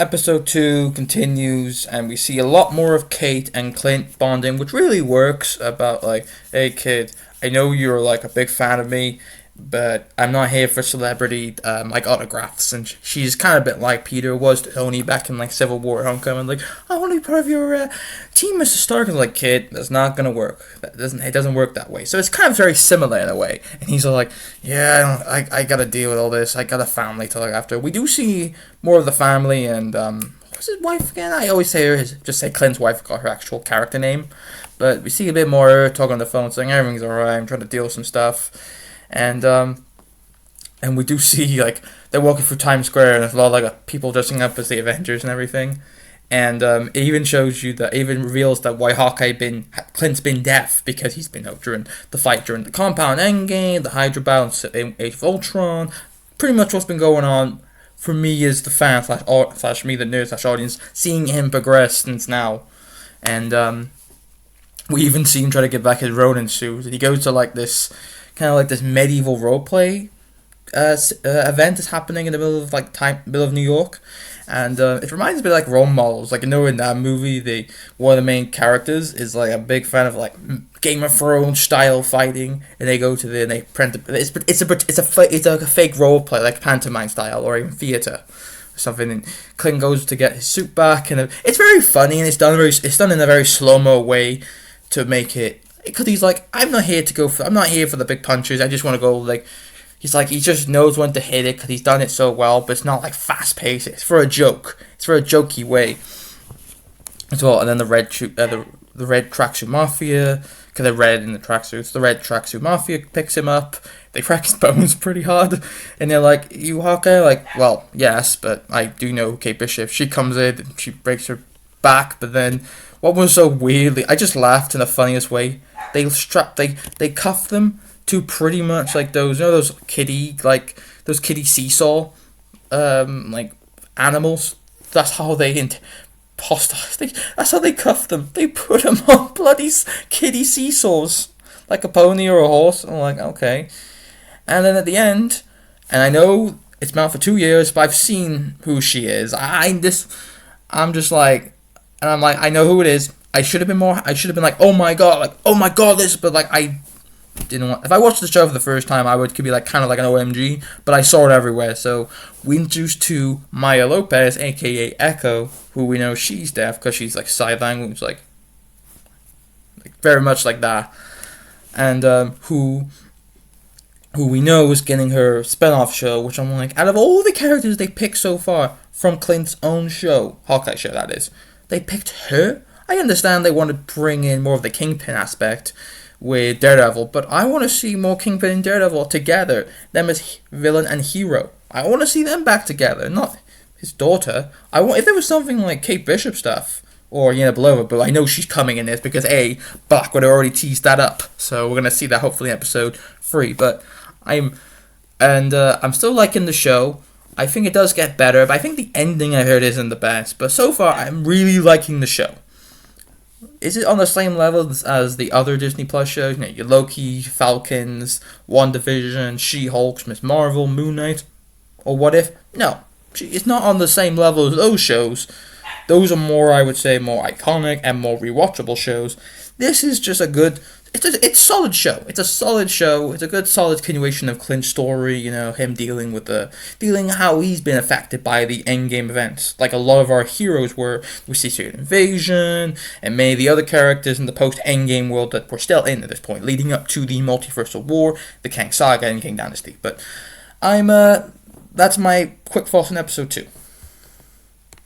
Episode 2 continues, and we see a lot more of Kate and Clint bonding, which really works. About, like, hey kid, I know you're like a big fan of me, but I'm not here for celebrity like autographs. And she's kind of a bit like Peter was to Tony back in like Civil War Homecoming, like, I want to be part of your team, Mr. Stark. And like, kid, that's not gonna work. It doesn't work that way. So it's kind of very similar in a way. And he's all like, yeah, I gotta deal with all this. I got a family to look after. We do see more of the family, and what's his wife again? I always just say Clint's wife, got her actual character name. But we see a bit more of her talking on the phone, saying everything's alright. I'm trying to deal with some stuff, and we do see, like, they're walking through Times Square, and there's a lot of like people dressing up as the Avengers and everything. And it even shows you that, even reveals that why Clint's been deaf, because he's been out during the fight during the Compound Endgame, the Hydra battle in Age of Ultron. Pretty much what's been going on for me as the fan slash me the nerd slash audience, seeing him progress since now. And we even see him try to get back his Ronin suit, and he goes to like this kind of like this medieval roleplay event is happening in the middle of New York. And it reminds me of like role models. Like, in that movie, one of the main characters is like a big fan of like Game of Thrones style fighting, and they go to and they print it's like a fake role play, like pantomime style or even theater or something. And Clint goes to get his suit back, and it's very funny, and it's done in a very slow mo way to make it, because he's like, I'm not here for the big punches. I just want to go like. He's like, he just knows when to hit it because he's done it so well, but it's not like fast paced. It's for a joke. It's for a jokey way as well. And then the red tracksuit mafia, because they're red in the tracksuits. The red tracksuit mafia picks him up. They crack his bones pretty hard, and they're like, "You Hawkeye?" Like, well, yes, but I do know Kate Bishop. She comes in and she breaks her back, but then what was so weirdly, I just laughed in the funniest way. They cuff them to pretty much like those kitty seesaw like animals. That's how that's how they cuff them. They put them on bloody kitty seesaws, like a pony or a horse. I'm like, okay. And then at the end, and I know it's been out for 2 years, but I've seen who she is. I'm just like, and I'm like, I know who it is. I should have been like, oh my god, this, but like I didn't want. If I watched the show for the first time, could be like kind of like an OMG, but I saw it everywhere. So we introduced to Maya Lopez, aka Echo, who we know she's deaf because she's like sign language, like very much like that, and who we know is getting her spinoff show, which I'm like, out of all the characters they picked so far from Clint's own show, Hawkeye show that is, they picked her. I understand they want to bring in more of the Kingpin aspect with Daredevil, but I want to see more Kingpin and Daredevil together, them as villain and hero. I want to see them back together, not his daughter. If there was something like Kate Bishop stuff, or Yelena Belova, but I know she's coming in this because Blackwood already teased that up, so we're gonna see that hopefully in episode 3. But I'm still liking the show. I think it does get better, but I think the ending I heard isn't the best. But so far, I'm really liking the show. Is it on the same level as the other Disney Plus shows? You know, your Loki, Falcons, WandaVision, She-Hulk, Miss Marvel, Moon Knight, or What If? No, it's not on the same level as those shows. Those are more, I would say, more iconic and more rewatchable shows. This is just it's a solid show. It's a solid show. It's a good solid continuation of Clint's story, you know, him dealing how he's been affected by the Endgame events. Like a lot of our heroes were, we see Secret Invasion, and many of the other characters in the post-Endgame world that we're still in at this point, leading up to the Multiversal War, the Kang Saga, and King Dynasty. But that's my quick thoughts on episode 2.